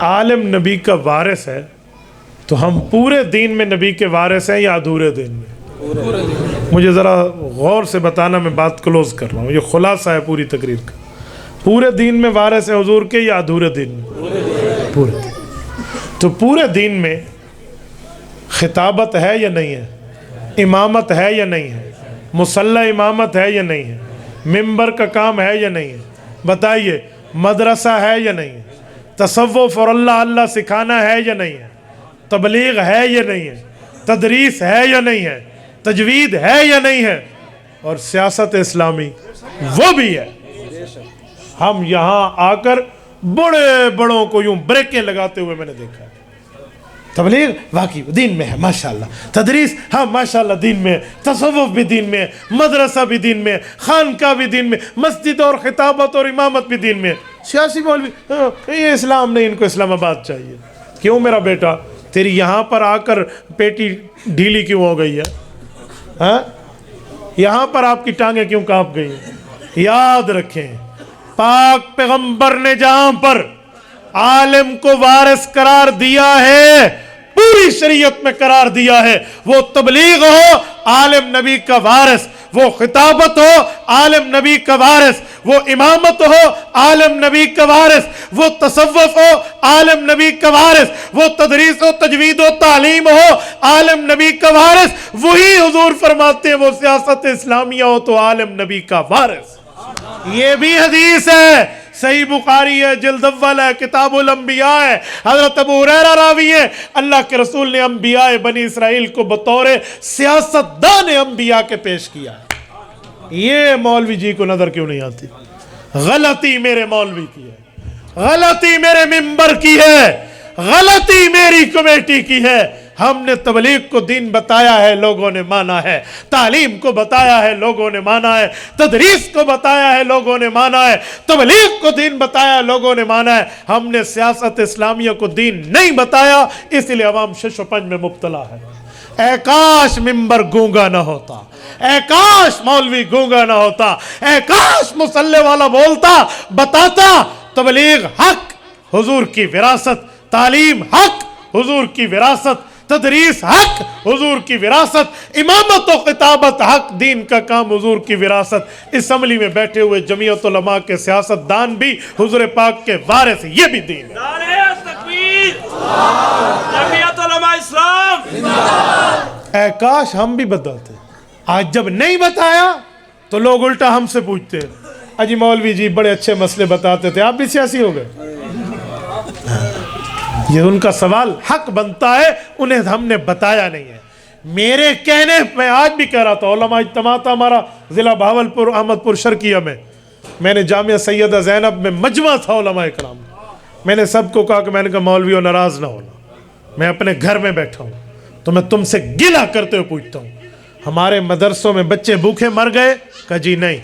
عالم نبی کا وارث ہے تو ہم پورے دین میں نبی کے وارث ہیں یا ادھورے دین میں؟ مجھے ذرا غور سے بتانا، میں بات کلوز کر رہا ہوں، یہ خلاصہ ہے پوری تقریر کا۔ پورے دین میں وارث ہیں حضور کے یا ادھورے دین میں؟ پورے دین۔ تو پورے دین میں خطابت ہے یا نہیں ہے؟ امامت ہے یا نہیں ہے؟ مصلی امامت ہے یا نہیں ہے؟ ممبر کا کام ہے یا نہیں ہے؟ بتائیے، مدرسہ ہے یا نہیں ہے؟ تصوف اور اللہ سکھانا ہے یا نہیں ہے؟ تبلیغ ہے یا نہیں ہے؟ تدریس ہے یا نہیں ہے؟ تجوید ہے یا نہیں ہے؟ اور سیاست اسلامی وہ بھی ہے۔ ہم یہاں آ کر بڑے بڑوں کو یوں بریکیں لگاتے ہوئے میں نے دیکھا ہے۔ تبلیغ واقعی دین میں ہے ماشاءاللہ، تدریس ہاں ماشاءاللہ دین میں ہے، تصوف بھی دین میں ہے، مدرسہ بھی دین میں ہے، خانقاہ بھی دین میں، مسجد اور خطابت اور امامت بھی دین میں ہے۔ سیاسی مولوی یہ اسلام نہیں، ان کو اسلام آباد چاہیے۔ کیوں میرا بیٹا تیری یہاں پر آ کر پیٹی ڈھیلی کیوں ہو گئی ہے؟ ہاں یہاں پر آپ کی ٹانگیں کیوں کانپ گئی ہیں؟ یاد رکھیں، پاک پیغمبر نے جہاں پر عالم کو وارث قرار دیا ہے، پوری شریعت میں قرار دیا ہے، وہ تبلیغ ہو عالم نبی کا وارث، وہ خطابت ہو عالم نبی کا وارث، وہ امامت ہو عالم نبی کا وارث، وہ تصوف ہو عالم نبی کا وارث، وہ تدریس و تجوید و تعلیم ہو عالم نبی کا وارث، وہی حضور فرماتے ہیں وہ سیاست اسلامیہ ہو تو عالم نبی کا وارث۔ یہ بھی حدیث ہے، صحیح بخاری ہے، جلد اول ہے، کتاب الانبیاء ہے، حضرت ابو ہریرہ راوی ہے۔ اللہ کے رسول نے انبیاء بنی اسرائیل کو بطور سیاستدان انبیاء کے پیش کیا ہے۔ یہ مولوی جی کو نظر کیوں نہیں آتی؟ غلطی میرے مولوی کی ہے، غلطی میرے ممبر کی ہے، غلطی میری کمیٹی کی ہے۔ ہم نے تبلیغ کو دین بتایا ہے، لوگوں نے مانا ہے، تعلیم کو بتایا ہے، لوگوں نے مانا ہے، تدریس کو بتایا ہے، لوگوں نے مانا ہے، تبلیغ کو دین بتایا ہے، لوگوں نے مانا ہے۔ ہم نے سیاست اسلامیہ کو دین نہیں بتایا، اس لیے عوام شش و پنج میں مبتلا ہے۔ اے کاش ممبر گونگا نہ ہوتا، اے کاش مولوی گونگا نہ ہوتا، اے کاش مصلی والا بولتا، بتاتا تبلیغ حق، حضور کی وراثت، تعلیم حق، حضور کی وراثت، تدریس حق، حضور کی وراثت، امامت و خطابت حق، دین کا کام حضور کی وراثت۔ اسمبلی میں بیٹھے ہوئے جمعیت علماء کے سیاست دان بھی حضور پاک کے وارث، یہ بھی دین ہے۔ نعرہ تکبیر، جمعیت علماء اسلام۔ اے کاش ہم بھی بتاتے، آج جب نہیں بتایا تو لوگ الٹا ہم سے پوچھتے ہیں، اجی مولوی جی بڑے اچھے مسئلے بتاتے تھے، آپ بھی سیاسی ہو گئے۔ یہ ان کا سوال حق بنتا ہے، انہیں ہم نے بتایا نہیں ہے۔ میرے کہنے میں آج بھی کہہ رہا تھا، علماء اجتماع تھا ہمارا ضلع بہاولپور احمد پور شرقیہ میں نے جامعہ سیدہ زینب میں مجمع تھا علماء کرام، میں نے سب کو کہا کہ میں نے کہا مولویوں ناراض نہ ہونا، میں اپنے گھر میں بیٹھا ہوں تو میں تم سے گلہ کرتے ہوئے پوچھتا ہوں، ہمارے مدرسوں میں بچے بھوکے مر گئے؟ کہا جی نہیں۔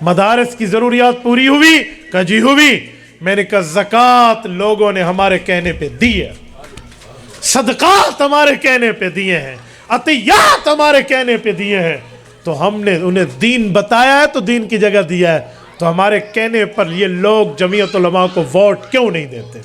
مدارس کی ضروریات پوری ہوئی؟ کہا جی ہوئی۔ میں نے کہا زکوٰۃ لوگوں نے ہمارے کہنے پہ دی ہے، صدقات ہمارے کہنے پہ دیے ہیں، عطیات ہمارے کہنے پہ دیے ہیں، تو ہم نے انہیں دین بتایا ہے تو دین کی جگہ دیا ہے، تو ہمارے کہنے پر یہ لوگ جمعیت علماء کو ووٹ کیوں نہیں دیتے؟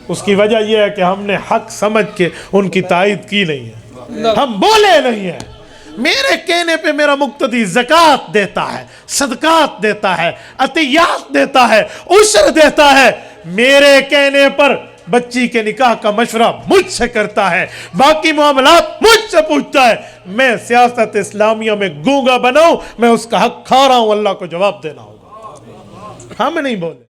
اس کی وجہ یہ ہے کہ ہم نے حق سمجھ کے ان کی تائید کی نہیں ہے، ہم بولے نہیں ہیں۔ میرے کہنے پہ میرا مقتدی زکوٰۃ دیتا ہے، صدقات دیتا ہے، عطیات دیتا ہے، عشر دیتا ہے، میرے کہنے پر بچی کے نکاح کا مشورہ مجھ سے کرتا ہے، باقی معاملات مجھ سے پوچھتا ہے۔ میں سیاست اسلامیہ میں گونگا بناؤں، میں اس کا حق کھا رہا ہوں، اللہ کو جواب دینا ہوگا۔ ہم نہیں بولے۔